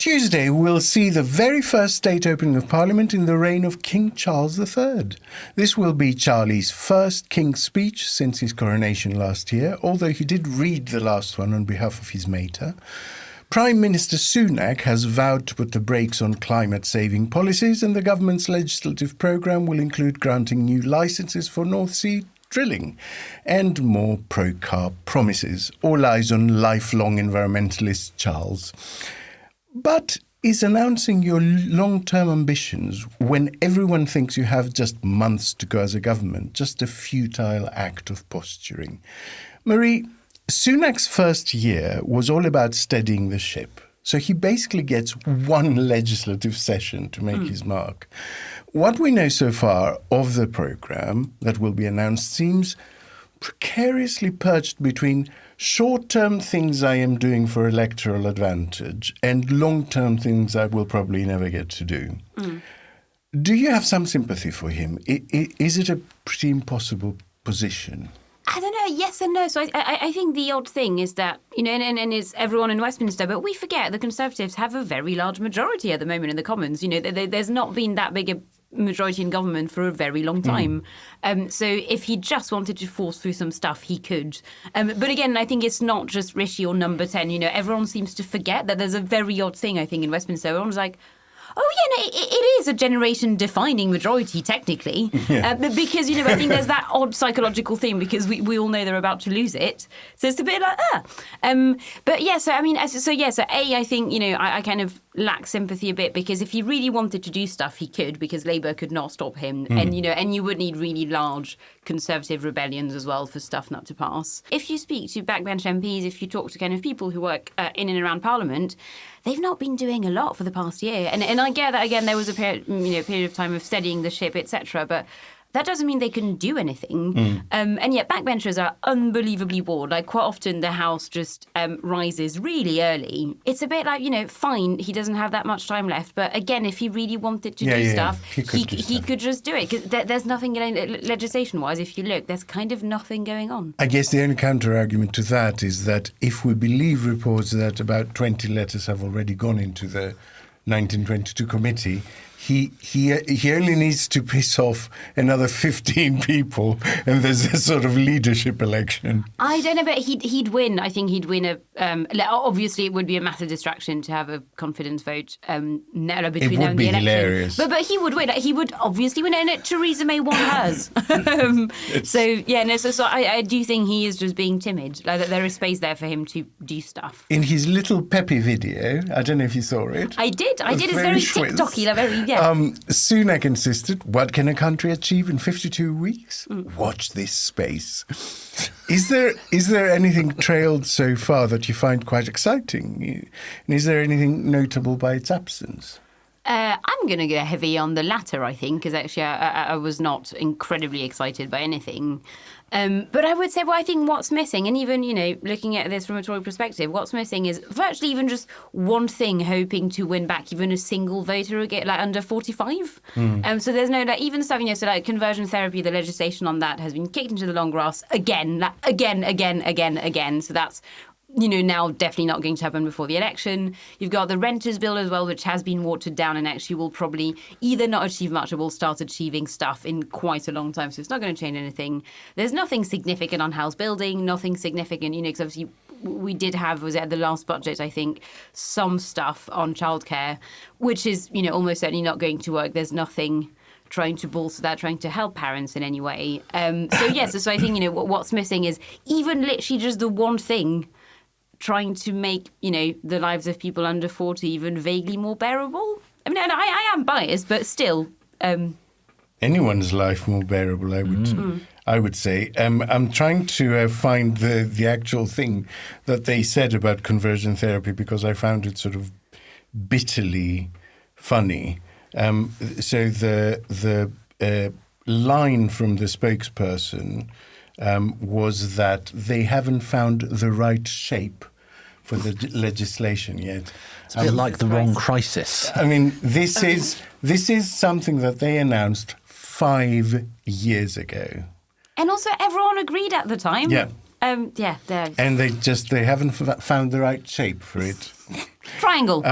Tuesday will see the very first state opening of Parliament in the reign of King Charles III. This will be Charlie's first King's speech since his coronation last year, although he did read the last one on behalf of his mater. Prime Minister Sunak has vowed to put the brakes on climate-saving policies, and the government's legislative programme will include granting new licences for North Sea drilling and more pro-car promises. All eyes on lifelong environmentalist Charles. But is announcing your long-term ambitions when everyone thinks you have just months to go as a government just a futile act of posturing? Marie, Sunak's first year was all about steadying the ship. So he basically gets one legislative session to make his mark. What we know so far of the programme that will be announced seems precariously perched between short-term things I am doing for electoral advantage and long-term things I will probably never get to do. Do you have some sympathy for him? Is it a pretty impossible position? I don't know, yes and no. So I think the odd thing is that, and it's everyone in Westminster, but we forget the Conservatives have a very large majority at the moment in the Commons. There's not been that big a majority in government for a very long time. So if he just wanted to force through some stuff, he could. But again, I think it's not just Rishi or Number 10. Everyone seems to forget that there's a very odd thing, I think, in Westminster. Everyone's like, oh, yeah, no, it is a generation-defining majority, technically. Yeah. Because, I think there's that odd psychological thing because we all know they're about to lose it. So it's a bit like, But yeah, so, I mean, I think, I kind of lack sympathy a bit because if he really wanted to do stuff, he could, because Labour could not stop him. And, and you would need really large Conservative rebellions as well for stuff not to pass. If you speak to backbench MPs, if you talk to kind of people who work in and around Parliament, they've not been doing a lot for the past year. And I get that, again, there was a period of time of steadying the ship, etc. But that doesn't mean they can do anything. And yet backbenchers are unbelievably bored. Like, quite often the House just rises really early. It's a bit like, fine, he doesn't have that much time left. But again, if he really wanted to do stuff, he could just do it. Because there's nothing legislation-wise, if you look, there's kind of nothing going on. I guess the only counter-argument to that is that if we believe reports that about 20 letters have already gone into the 1922 committee, he only needs to piss off another 15 people, and there's a sort of leadership election. I don't know, but he'd win. I think he'd win obviously, it would be a massive distraction to have a confidence vote between now and the election. It would be hilarious. But he would win. He would obviously win, and Theresa May won hers. So I do think he is just being timid. Like, there is space there for him to do stuff. In his little Peppy video, I don't know if you saw it. I did. It's very TikTok-y, very. Sunak insisted, what can a country achieve in 52 weeks? Watch this space. Is there anything trailed so far that you find quite exciting? And is there anything notable by its absence? I'm going to go heavy on the latter, I think, because actually I was not incredibly excited by anything. But I would say, I think what's missing, and even, looking at this from a Tory perspective, what's missing is virtually even just one thing hoping to win back even a single voter again, like under 45. So there's no, even stuff, so like conversion therapy, the legislation on that has been kicked into the long grass again. So that's now definitely not going to happen before the election. You've got the renters bill as well, which has been watered down and actually will probably either not achieve much or will start achieving stuff in quite a long time. So it's not going to change anything. There's nothing significant on house building, nothing significant, because obviously we did have, was at the last budget, I think, some stuff on childcare, which is, almost certainly not going to work. There's nothing trying to bolster that, trying to help parents in any way. So I think, what's missing is even literally just the one thing trying to make, the lives of people under 40 even vaguely more bearable. I mean, I am biased, but still. Anyone's life more bearable, I would say. I'm trying to find the actual thing that they said about conversion therapy because I found it sort of bitterly funny. So the line from the spokesperson was that they haven't found the right shape for the legislation yet. It's a bit like the wrong crisis. I mean, this is something that they announced 5 years ago. And also everyone agreed at the time. Yeah. And they haven't found the right shape for it. Triangle.